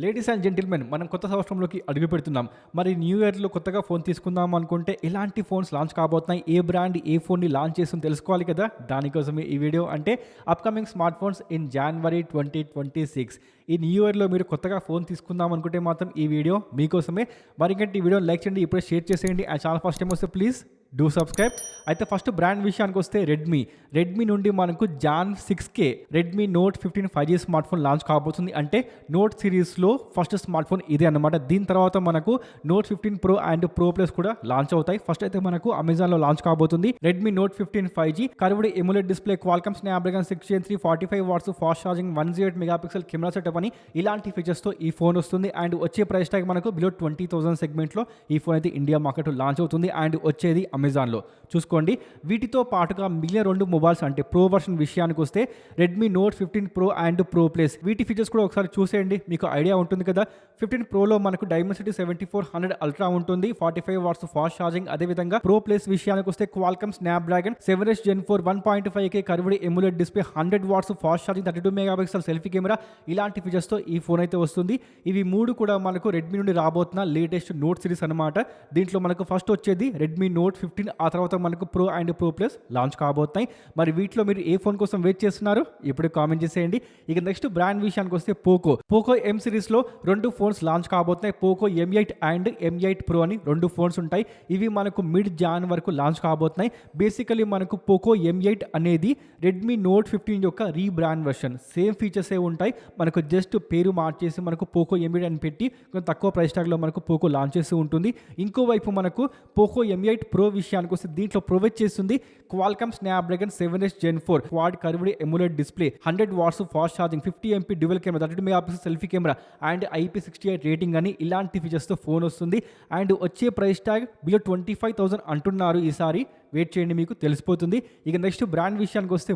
Ladies and gentlemen, మనం కొత్త సంవత్సరంలోకి అడుగు పెడుతున్నాం. మరి న్యూ ఇయర్లో కొత్తగా ఫోన్ తీసుకుందాం అనుకుంటే ఎలాంటి ఫోన్స్ లాంచ్ కాబోతున్నాయి, ఏ బ్రాండ్ ఏ ఫోన్ని లాంచ్ చేస్తుందో తెలుసుకోవాలి కదా. దానికోసమే ఈ వీడియో. అంటే upcoming smart phones in January 2026. ఈ న్యూ ఇయర్లో మీరు కొత్తగా ఫోన్ తీసుకుందాం అనుకుంటే మాత్రం ఈ వీడియో మీకోసమే. మరి ఇంకంటే ఈ వీడియోని లైక్ చేయండి, ఇప్పుడే షేర్ చేసేయండి. ఆ ఛానల్ ఫస్ట్ టైం వస్తే ప్లీజ్ డూ సబ్స్క్రైబ్. అయితే ఫస్ట్ బ్రాండ్ విషయానికి వస్తే రెడ్మీ నుండి మనకు జాన్ 6K Redmi note 15 5G smart phone launch కాబోతుంది. అంటే నోట్ సిరీస్లో ఫస్ట్ స్మార్ట్ ఫోన్ ఇదే అనమాట. దీని తర్వాత మనకు note 15 Pro and Pro Plus కూడా లాంచ్ అవుతాయి. ఫస్ట్ అయితే మనకు అమెజాన్లో లాంచ్ కాబోతుంది Redmi note 15 5G. Curved AMOLED display, Qualcomm Snapdragon 6 Gen 3, 45 watts fast charging, 108 megapixel camera setup అని ఇలాంటి ఫీచర్స్తో ఈ ఫోన్ వస్తుంది. అండ్ వచ్చే ప్రైస్ ట్యాగ్ మనకు బిలో 20,000 సెగ్మెంట్లో ఈ ఫోన్ అయితే ఇండియా మార్కెట్ లాంచ్ అవుతుంది. అండ్ వచ్చేది అమెజాన్లో చూసుకోండి. వీటితో పాటుగా మిగిలిన 2 మొబైల్స్ అంటే ప్రో వర్షన్ విషయానికి వస్తే Redmi note 15 Pro and Pro Plus, వీటి ఫీచర్స్ కూడా ఒకసారి చూసేయండి, మీకు ఐడియా ఉంటుంది కదా. 15 Proలో మనకు డైమెన్సిటీ 7400 అల్ట్రా ఉంటుంది, 45 వాట్స్ ఫాస్ట్ ఛార్జింగ్. అదేవిధంగా Pro Plus విషయానికి వస్తే Qualcomm Snapdragon 7 Gen 4 1.5K curved AMOLED display, 100 watts fast charging, 32 megapixel selfie camera, ఇలాంటి ఫీచర్స్తో ఈ ఫోన్ అయితే వస్తుంది. ఇవి 3 కూడా మనకు రెడ్మీ నుండి రాబోతున్న లేటెస్ట్ నోట్ సిరీస్ అనమాట. దీంట్లో మనకు ఫస్ట్ వచ్చేది రెడ్మీ నోట్ 15, ఆ తర్వాత మనకు Pro and Pro Plus launch కాబోతున్నాయి. మరి వీటిలో మీరు ఏ ఫోన్ కోసం వెయిట్ చేస్తున్నారు ఇప్పుడు కామెంట్ చేసేయండి. ఇక నెక్స్ట్ బ్రాండ్ విషయానికి వస్తే పోకో M సిరీస్లో 2 ఫోన్స్ లాంచ్ కాబోతున్నాయి. Poco M8 and M8 Pro అని 2 ఫోన్స్ ఉంటాయి. ఇవి మనకు మిడ్ జాన్ వరకు లాంచ్ కాబోతున్నాయి. బేసికలీ మనకు పోకో M8 అనేది రెడ్మీ నోట్ 15 యొక్క రీబ్రాండ్ వర్షన్. సేమ్ ఫీచర్సే ఉంటాయి, మనకు జస్ట్ పేరు మార్చేసి మనకు పోకో M8 అని పెట్టి కొంచెం తక్కువ ప్రైస్ ట్యాగ్లో మనకు పోకో లాంచ్ చేసి ఉంటుంది. ఇంకోవైపు మనకు పోకో M8 Pro విషయానికి వస్తే దీంట్లో ప్రొవైడ్ చేస్తుంది Qualcomm Snapdragon 7 Gen 4 quad curved AMOLED display, 100 watts fast charging, 50 MP dual camera, 32 megapixel selfie camera and IP68 rating అని ఇలాంటి ఫీచర్స్తో ఫోన్ వస్తుంది. అండ్ వచ్చే ప్రైస్ ట్యాగ్ బిలో 25,000 అంటున్నారు. ఈసారి వెయిట్ చేయండి, మీకు తెలిసిపోతుంది. ఇక నెక్స్ట్ బ్రాండ్ విషయానికి వస్తే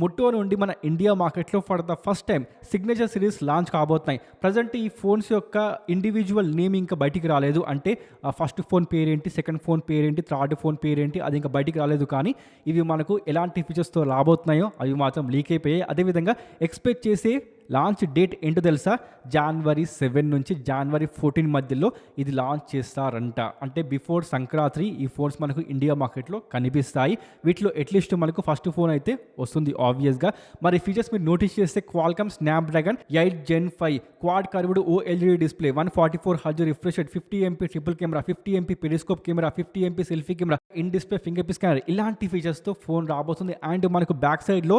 మొటో నుండి మన ఇండియా మార్కెట్లో for the first time signature series launch కాబోతున్నాయి. ప్రజెంట్ ఈ ఫోన్స్ యొక్క ఇండివిజువల్ నేమ్ ఇంకా బయటికి రాలేదు. అంటే ఫస్ట్ ఫోన్ పేరేంటి, సెకండ్ ఫోన్ పేరేంటి, థర్డ్ ఫోన్ పేరేంటి, అది ఇంకా బయటికి రాలేదు. కానీ ఇవి మనకు ఎలాంటి ఫీచర్స్తో రాబోతున్నాయో అవి మాత్రం లీక్ అయిపోయాయి. అదేవిధంగా ఎక్స్పెక్ట్ చేసే లాంచ్ డేట్ ఏంటో తెలుసా? జనవరి 7 నుంచి జనవరి 14 మధ్యలో ఇది లాంచ్ చేస్తారంట. అంటే బిఫోర్ సంక్రాంతి ఈ ఫోన్స్ మనకు ఇండియా మార్కెట్లో కనిపిస్తాయి. వీటిలో అట్లీస్ట్ మనకు ఫస్ట్ ఫోన్ అయితే వస్తుంది ఆబ్వియస్గా. మరి ఫీచర్స్ మీరు నోటీస్ చేస్తే Qualcomm Snapdragon 8 Gen 5 quad curved OLED display, 144 Hz refresh rate, 50 MP triple camera, 50 MP periscope camera, 50 MP selfie camera, in display finger print scanner, ఇలాంటి ఫీచర్స్తో ఫోన్ రాబోతుంది. అండ్ మనకు బ్యాక్ సైడ్లో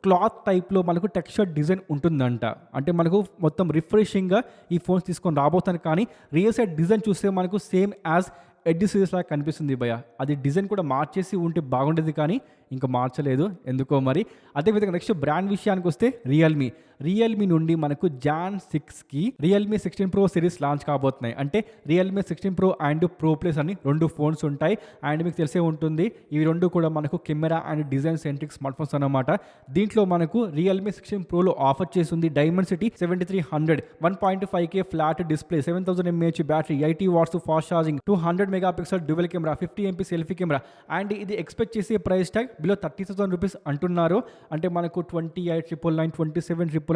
క్లాత్ టైప్లో మనకు టెక్స్చర్ డిజైన్ ఉంటుందంట. అంటే మనకు మొత్తం రిఫ్రెషింగ్గా ఈ ఫోన్స్ తీసుకొని రాబోతాను. కానీ రియల్ సైడ్ డిజైన్ చూస్తే మనకు సేమ్ యాజ్ ఎడ్జ్ సిరీస్ లాగా కనిపిస్తుంది భయ్య. అది డిజైన్ కూడా మార్చేసి ఉంటే బాగుండేది, కానీ ఇంకా మార్చలేదు ఎందుకో మరి. అదేవిధంగా నెక్స్ట్ బ్రాండ్ విషయానికి వస్తే రియల్మీ నుండి మనకు జాన్ 6కి రియల్మీ 16 Pro సిరీస్ లాంచ్ కాబోతున్నాయి. అంటే Realme 16 Pro and Pro Plus అని 2 ఫోన్స్ ఉంటాయి. అండ్ మీకు తెలిసే ఉంటుంది, ఇవి 2 కూడా మనకు camera and design centric smart phones అనమాట. దీంట్లో మనకు రియల్మీ 16 Proలో ఆఫర్ చేస్తుంది Dimensity 7300, 1.5K flat display, 7000 mAh battery, 80 watts fast charging, 200 megapixel dual camera, 50 MP selfie camera. And ఇది ఎక్స్పెక్ట్ చేసే ప్రైస్ ట్యాగ్ బిలో 30,000 రూపీస్ అంటున్నారు. అంటే మనకు 28,999, 27,999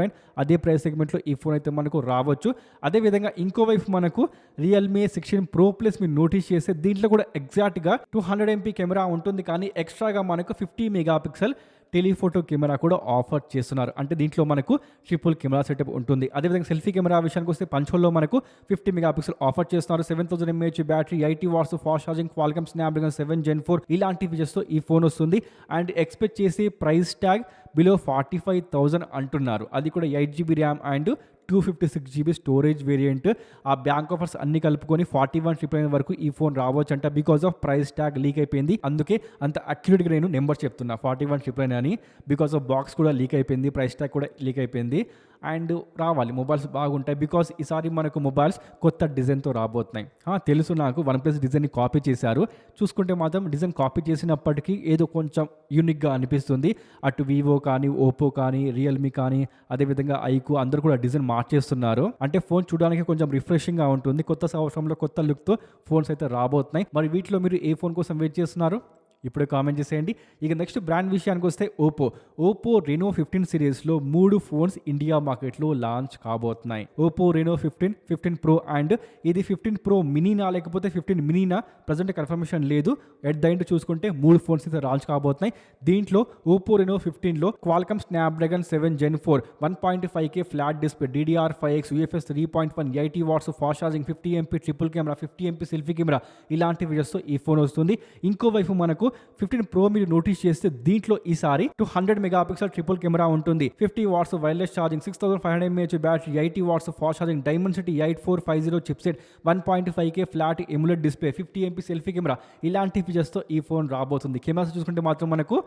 అదే ప్రైస్ సెగ్మెంట్లో ఈ ఫోన్ అయితే మనకు రావచ్చు. అదేవిధంగా ఇంకోవైపు మనకు రియల్మీ 16 Pro Plus మీరు నోటీస్ చేస్తే దీంట్లో కూడా ఎగ్జాక్ట్గా 200 MP కెమెరా ఉంటుంది. కానీ ఎక్స్ట్రాగా మనకు 50 మెగాపిక్సెల్ టెలిఫోటో కెమెరా కూడా ఆఫర్ చేస్తున్నారు. అంటే దీంట్లో మనకు ట్రిపుల్ కెమెరా సెటప్ ఉంటుంది. అదేవిధంగా సెల్ఫీ కెమెరా విషయానికి వస్తే పంచోల్లో మనకు 50 మెగాపిక్సెల్ ఆఫర్ చేస్తున్నారు, 7000 mAh battery, 80 watts fast charging, Qualcomm Snapdragon 7 Gen 4 ఇలాంటి ఫీచర్స్తో ఈ ఫోన్ వస్తుంది. అండ్ ఎక్స్పెక్ట్ చేసే ప్రైస్ ట్యాగ్ బిలో 45,000 అంటున్నారు. అది కూడా 8GB RAM and 256GB storage variant. ఆ బ్యాంక్ ఆఫర్స్ అన్ని కలుపుకొని 41,999 వరకు ఈ ఫోన్ రావచ్చు అంట. Because of price tag leak అయిపోయింది, అందుకే అంత అక్యురేట్గా నేను నెంబర్ చెప్తున్నా 41,999 అని. బికాస్ ఆఫ్ బాక్స్ కూడా లీక్ అయిపోయింది, ప్రైస్ ట్యాగ్ కూడా లీక్ అయిపోయింది. అండ్ రావాలి, మొబైల్స్ బాగుంటాయి. బికాస్ ఈసారి మనకు మొబైల్స్ కొత్త డిజైన్తో రాబోతున్నాయి. తెలుసు నాకు OnePlus డిజైన్ని కాపీ చేశారు. చూసుకుంటే మాత్రం డిజైన్ కాపీ చేసినప్పటికీ ఏదో కొంచెం యూనిక్గా అనిపిస్తుంది. అటు వివో కానీ, ఓప్పో కానీ, రియల్మీ కానీ, అదేవిధంగా ఐకు అందరూ కూడా డిజైన్ మార్చేస్తున్నారు. అంటే ఫోన్ చూడడానికి కొంచెం రిఫ్రెషింగ్గా ఉంటుంది. కొత్త సంవత్సరంలో కొత్త లుక్తో ఫోన్స్ అయితే రాబోతున్నాయి. మరి వీటిలో మీరు ఏ ఫోన్ కోసం వెయిట్ చేస్తున్నారు ఇప్పుడే కామెంట్ చేసేయండి. ఇక నెక్స్ట్ బ్రాండ్ విషయానికి వస్తే ఓపో రెనో 15 సిరీస్లో 3 ఫోన్స్ ఇండియా మార్కెట్లో లాంచ్ కాబోతున్నాయి. ఓపో రెనో 15 ప్రో అండ్ ఇది 15 ప్రో మినీనా లేకపోతే 15 మినీనా ప్రజెంట్ కన్ఫర్మేషన్ లేదు. ఎట్ ద ఎండ్ చూసుకుంటే 3 ఫోన్స్ అయితే లాంచ్ కాబోతున్నాయి. దీంట్లో ఓపో రెనో 15లో Qualcomm Snapdragon 7 Gen 4 1.5K flat display DDR5X UFS 3.1 80 watts fast charging 50 MP triple camera 50 MP selfie camera ఇలాంటి ఫీచర్స్తో ఈ ఫోన్ వస్తుంది. ఇంకోవైపు మనకు 15 ప్రో మీరు నోటీస్ చేస్తే దీంట్లో ఈసారి 200 మెగాపిక్సెల్ ట్రిపుల్ కెమెరా ఉంటుంది. 50 watts wireless charging 6500 mAh battery 80 watts fast charging Dimensity 8450 chipset 1.5K flat AMOLED display 50 MP selfie camera ఇలాంటి ఫీచర్స్తో ఈ ఫోన్ రాబోతుంది. కెమెరాస్ చూసుకుంటే మాత్రం మనకు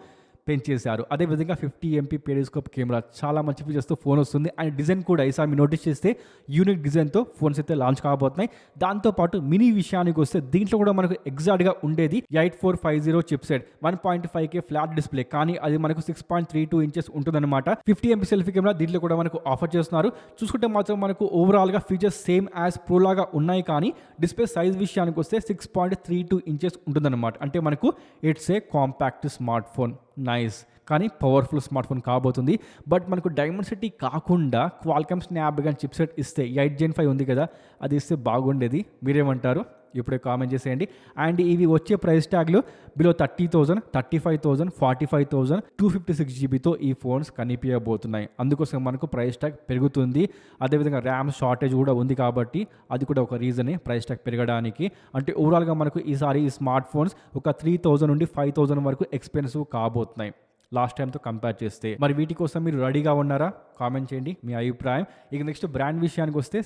పెంచేశారు. అదేవిధంగా 50 MP పెరిస్కోప్ కెమెరా చాలా మంచి ఫీచర్స్తో ఫోన్ వస్తుంది. అండ్ డిజైన్ కూడా ఈసారి మీరు నోటీస్ చేస్తే యూనిక్ డిజైన్తో ఫోన్స్ అయితే లాంచ్ కాబోతున్నాయి. దాంతోపాటు మినీ విషయానికి వస్తే దీంట్లో కూడా మనకు ఎగ్జాక్ట్గా ఉండేది 8450 చిప్సెట్ 1.5K ఫ్లాట్ డిస్ప్లే, కానీ అది మనకు 6.32 ఇంచెస్ ఉంటుందన్నమాట. 50 MP సెల్ఫీ కెమెరా దీంట్లో కూడా మనకు ఆఫర్ చేస్తున్నారు. చూసుకుంటే మాత్రం మనకు ఓవరాల్గా ఫీచర్స్ సేమ్ యాజ్ ప్రో లాగా ఉన్నాయి, కానీ డిస్ప్లే సైజ్ విషయానికి వస్తే 6.32 ఇంచెస్ ఉంటుందన్నమాట. అంటే మనకు it's a compact smart phone. Nice, కానీ పవర్ఫుల్ స్మార్ట్ ఫోన్ కాబోతుంది. బట్ మనకు డైమెన్సిటీ కాకుండా క్వాల్కమ్ స్నాప్డ్రాగన్ చిప్సెట్ ఇస్తే 8 Gen 5 ఉంది కదా, అది ఇస్తే బాగుండేది. మీరేమంటారు? ఇప్పుడే కామెంట్ చేసేయండి. అండ్ ఇవి వచ్చే ప్రైస్ ట్యాగ్లు బిలో 30,000, 35,000, 45,000, 256 GBతో ఈ ఫోన్స్ కనిపించబోతున్నాయి. అందుకోసం మనకు ప్రైస్ ట్యాగ్ పెరుగుతుంది. అదేవిధంగా ర్యామ్ షార్టేజ్ కూడా ఉంది కాబట్టి అది కూడా ఒక రీజనే ప్రైస్ ట్యాగ్ పెరగడానికి. అంటే ఓవరాల్గా మనకు ఈసారి ఈ స్మార్ట్ ఫోన్స్ ఒక 3,000 నుండి 5,000 వరకు ఎక్స్పెన్సివ్ కాబోతున్నాయి లాస్ట్ టైంతో కంపేర్ చేస్తే. మరి వీటి కోసం మీరు రెడీగా ఉన్నారా? కామెంట్ చేయండి మీ అభిప్రాయం. ఇక నెక్స్ట్ బ్రాండ్ విషయానికి వస్తే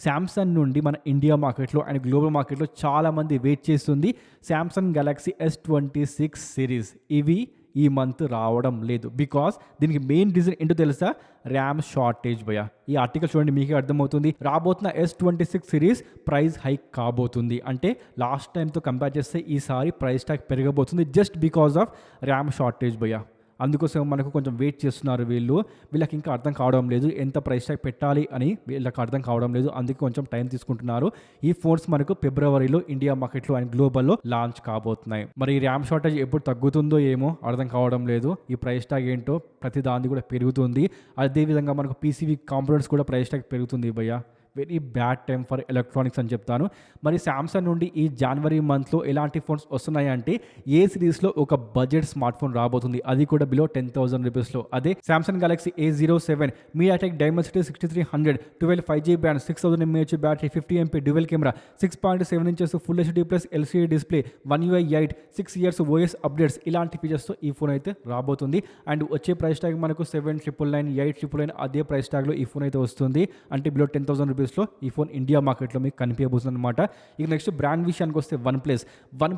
శాంసంగ్ నుండి మన ఇండియా మార్కెట్లో అండ్ గ్లోబల్ మార్కెట్లో చాలామంది వెయిట్ చేస్తుంది శాంసంగ్ గెలాక్సీ S26 సిరీస్. ఇవి ఈ మంత్ రావడం లేదు. బికాస్ దీనికి మెయిన్ రీజన్ ఏంటో తెలుసా? ర్యామ్ షార్టేజ్ భయ. ఈ ఆర్టికల్ చూడండి మీకే అర్థమవుతుంది. రాబోతున్న S26 సిరీస్ ప్రైస్ హైక్ కాబోతుంది. అంటే లాస్ట్ టైంతో కంపేర్ చేస్తే ఈసారి ప్రైస్ ట్యాగ్ పెరగబోతుంది just because of RAM shortage భయ. అందుకోసం మనకు కొంచెం వెయిట్ చేస్తున్నారు వీళ్ళకి ఇంకా అర్థం కావడం లేదు ఎంత ప్రైస్ ట్యాగ్ పెట్టాలి అని వీళ్ళకి అర్థం కావడం లేదు. అందుకే కొంచెం టైం తీసుకుంటున్నారు. ఈ ఫోన్స్ మనకు ఫిబ్రవరిలో ఇండియా మార్కెట్లో అండ్ గ్లోబల్లో లాంచ్ కాబోతున్నాయి. మరి ఈ ర్యామ్ షార్టేజ్ ఎప్పుడు తగ్గుతుందో ఏమో అర్థం కావడం లేదు. ఈ ప్రైస్ ట్యాగ్ ఏంటో ప్రతి దాన్ని కూడా పెరుగుతుంది. అదేవిధంగా మనకు పీసీబీ కాంపోనెంట్స్ కూడా ప్రైస్ ట్యాగ్ పెరుగుతుంది భయ్య. Very bad time for electronics అని చెప్తాను. మరి శాంసంగ్ నుండి ఈ జనవరి మంత్లో ఎలాంటి ఫోన్స్ వస్తున్నాయి అంటే ఏ సిరీస్లో ఒక బడ్జెట్ స్మార్ట్ ఫోన్ రాబోతుంది, అది కూడా బిలో 10,000 రూపీస్లో. అదే Samsung Galaxy A07 MediaTek Dimensity 6300 12 5G band 6000 mAh battery 50 MP dual camera 6.7 inches full HD plus LCD display 1 UI 8 6 years OS updates ఇలాంటి ఫీచర్స్తో ఈ ఫోన్ అయితే రాబోతుంది. అండ్ వచ్చే ప్రైస్ ట్యాగ్ మనకు 7,999 8,999 అదే ప్రైస్ ట్యాగ్లో ఈ ఫోన్ అయితే వస్తుంది. అంటే బిలో 10,000 రూపీస్ ఈ ఫోన్ ఇండియా మార్కెట్లో మీకు కనిపించబోతుంది అనమాట. ఇక నెక్స్ట్ బ్రాండ్ విషయానికి వస్తే వన్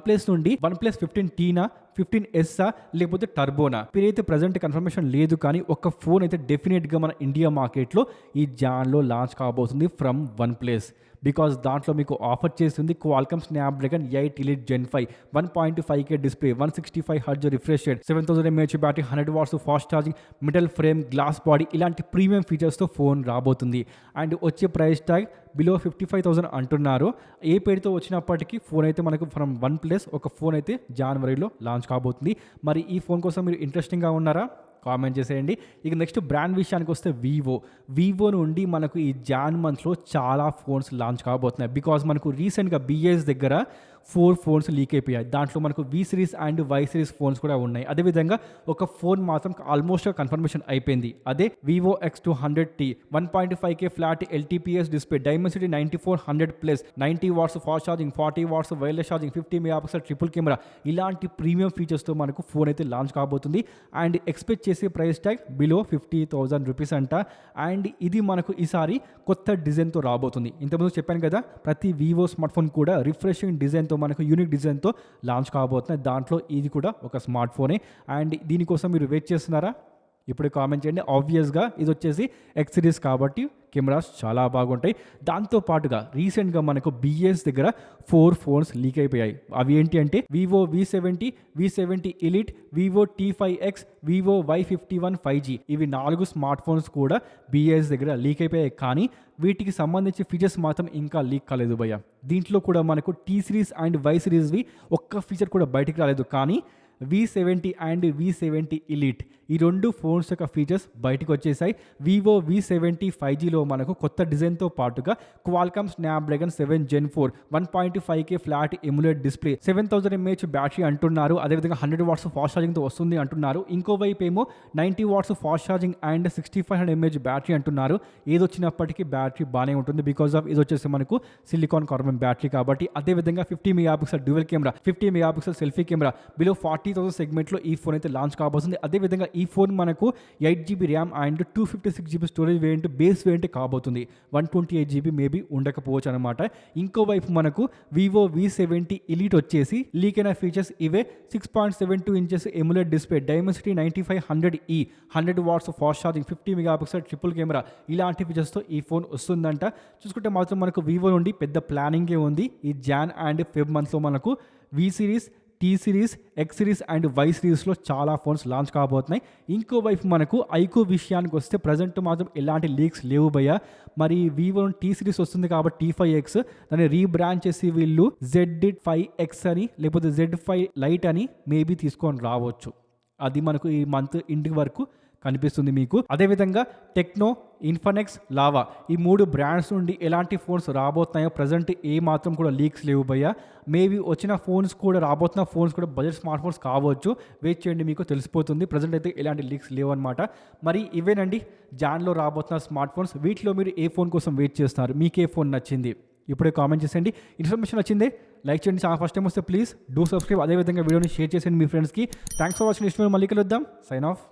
ప్లస్ నుండి OnePlus 15Tనా 15S లేకపోతే టర్బోనా పేరైతే ప్రజెంట్ కన్ఫర్మేషన్ లేదు, కానీ ఒక ఫోన్ అయితే డెఫినెట్గా మన ఇండియా మార్కెట్లో ఈ జాన్లో లాంచ్ కాబోతుంది ఫ్రమ్ OnePlus. బికాస్ దాంట్లో మీకు ఆఫర్ చేస్తుంది Qualcomm Snapdragon 8 Elite Gen 5 1.5K display 165 Hz refresh rate 7000 mAh battery 100 watts fast charging metal frame glass body ఇలాంటి ప్రీమియం ఫీచర్స్తో ఫోన్ రాబోతుంది. అండ్ వచ్చే ప్రైస్ ట్యాగ్ బిలో 55,000 అంటున్నారు. ఏ పేరుతో వచ్చినప్పటికీ ఫోన్ అయితే మనకు ఫ్రమ్ OnePlus ఒక ఫోన్ అయితే జనవరిలో లాంచ్ కాబోతుంది. మరి ఈ ఫోన్ కోసం మీరు ఇంట్రెస్టింగ్గా ఉన్నారా? కామెంట్ చేసేయండి. ఇక నెక్స్ట్ బ్రాండ్ విషయానికి వస్తే వివో నుండి మనకు ఈ జాన్ మంత్లో చాలా ఫోన్స్ లాంచ్ కాబోతున్నాయి. బికాజ్ మనకు రీసెంట్గా BS దగ్గర 4 ఫోన్స్ లీక్ అయిపోయాయి. దాంట్లో మనకు V series and Y series phones కూడా ఉన్నాయి. అదేవిధంగా ఒక ఫోన్ మాత్రం ఆల్మోస్ట్ కన్ఫర్మేషన్ అయిపోయింది. అదే Vivo X200T 1.5K flat LTPS display Dimensity 9400 plus 90 watts fast charging 40 watts wireless charging 50 megapixel triple camera ఇలాంటి ప్రీమియం ఫీచర్స్తో మనకు ఫోన్ అయితే లాంచ్ కాబోతుంది. అండ్ ఎక్స్పెక్ట్ చేసే ప్రైస్ ట్యాగ్ బిలో 50,000 రూపీస్ అంట. అండ్ ఇది మనకు ఈసారి కొత్త డిజైన్తో రాబోతుంది. ఇంతకుముందు చెప్పాను కదా, ప్రతి వివో స్మార్ట్ ఫోన్ కూడా రిఫ్రెషింగ్ డిజైన్తో మనకు యూనిక్ డిజైన్తో లాంచ్ కాబోతున్నాయి. దాంట్లో ఇది కూడా ఒక స్మార్ట్ ఫోనే. అండ్ దీనికోసం మీరు వెయిట్ చేస్తున్నారా? ఇప్పుడు కామెంట్ చేయండి. ఆబ్వియస్గా ఇది వచ్చేసి ఎక్స్ సిరీస్ కాబట్టి కెమెరాస్ చాలా బాగుంటాయి. దాంతో పాటుగా రీసెంట్గా మనకు బిఎస్ దగ్గర 4 ఫోన్స్ లీక్ అయిపోయాయి. అవి ఏంటి అంటే Vivo V70 elite, Vivo T5X, Vivo Y51 5G. ఇవి 4 స్మార్ట్ ఫోన్స్ కూడా బిఎస్ దగ్గర లీక్ అయిపోయాయి. కానీ వీటికి సంబంధించి ఫీచర్స్ మాత్రం ఇంకా లీక్ కాలేదు భయ్య. దీంట్లో కూడా మనకు T సిరీస్ అండ్ Y సిరీస్వి ఒక్క ఫీచర్ కూడా బయటికి రాలేదు. కానీ V70 అండ్ V70 ఎలిట్ ఈ 2 ఫోన్స్ యొక్క ఫీచర్స్ బయటకు వచ్చేసాయి. వివో V70 5Gలో మనకు కొత్త డిజైన్తో పాటుగా Qualcomm Snapdragon 7 Gen 4 1.5K flat emulate display, 7000 mAh battery అంటున్నారు. అదేవిధంగా 100 watts ఫాస్ట్ ఛార్జింగ్తో వస్తుంది అంటున్నారు. ఇంకోవైపు ఏమో 90 watts fast charging and 6500 mAh battery అంటున్నారు. ఏదొచ్చినప్పటికీ బ్యాటరీ బాగానే ఉంటుంది బికాస్ ఆఫ్ ఇది వచ్చేసి మనకు సిలికాన్ కార్బన్ బ్యాటరీ కాబట్టి. అదేవిధంగా 50 megapixel dual camera, 50 megapixel selfie camera, below 40,000 సెగ్మెంట్లో ఈ ఫోన్ అయితే లాంచ్ కాబోతుంది. అదేవిధంగా ఈ ఫోన్ మనకు 8GB RAM and 256GB storage variant base variant కాబోతుంది. 128GB మేబీ ఉండకపోవచ్చు అనమాట. ఇంకోవైపు మనకు వివో V70 ఎలిట్ వచ్చేసి లీక్ అయిన ఫీచర్స్ ఇవే. 6.72 inches emulate display, Dimensity 9500E, 100 watts fast charging, 50 megapixel triple camera, ఇలాంటి ఫీచర్స్తో ఈ ఫోన్ వస్తుందంట. చూసుకుంటే మాత్రం మనకు వివో నుండి పెద్ద ప్లానింగే ఉంది. ఈ జాన్ అండ్ ఫెబ్ మంత్లో మనకు V series, T series, X series and Y సిరీస్లో చాలా ఫోన్స్ లాంచ్ కాబోతున్నాయి. ఇంకోవైపు మనకు ఐకో విషయానికి వస్తే ప్రజెంట్ మాత్రం ఎలాంటి లీక్స్ లేవు భయ్య. మరి వివో T సిరీస్ వస్తుంది కాబట్టి T5X దాన్ని రీబ్రాండ్ చేసి వీళ్ళు Z5X అని లేకపోతే Z5 లైట్ అని మేబీ తీసుకొని రావచ్చు. అది మనకు ఈ మంత్ ఇంటి వరకు కనిపిస్తుంది మీకు. అదేవిధంగా టెక్నో, ఇన్ఫినిక్స్, లావా ఈ 3 బ్రాండ్స్ నుండి ఎలాంటి ఫోన్స్ రాబోతున్నాయో ప్రజెంట్ ఏ మాత్రం కూడా లీక్స్ లేవు భయ్య. మేబీ వచ్చిన ఫోన్స్ కూడా రాబోతున్న ఫోన్స్ కూడా బడ్జెట్ స్మార్ట్ ఫోన్స్ కావచ్చు. వెయిట్ చేయండి, మీకు తెలిసిపోతుంది. ప్రజెంట్ అయితే ఎలాంటి లీక్స్ లేవు అనమాట. మరి ఇవేనండి జాన్లో రాబోతున్న స్మార్ట్ ఫోన్స్. వీటిలో మీరు ఏ ఫోన్ కోసం వెయిట్ చేస్తున్నారు? మీకు ఏ ఫోన్ నచ్చింది? ఇప్పుడే కామెంట్ చేసేయండి. ఇన్ఫర్మేషన్ నచ్చిందే లైక్ చేయండి. చాలా ఫస్ట్ టైం వస్తే ప్లీజ్ డూ సబ్స్క్రైబ్. అదేవిధంగా వీడియోని షేర్ చేసేయండి మీ ఫ్రెండ్స్కి. Thanks for watching. Next video మళ్ళీ కలుద్దాం. Sign of.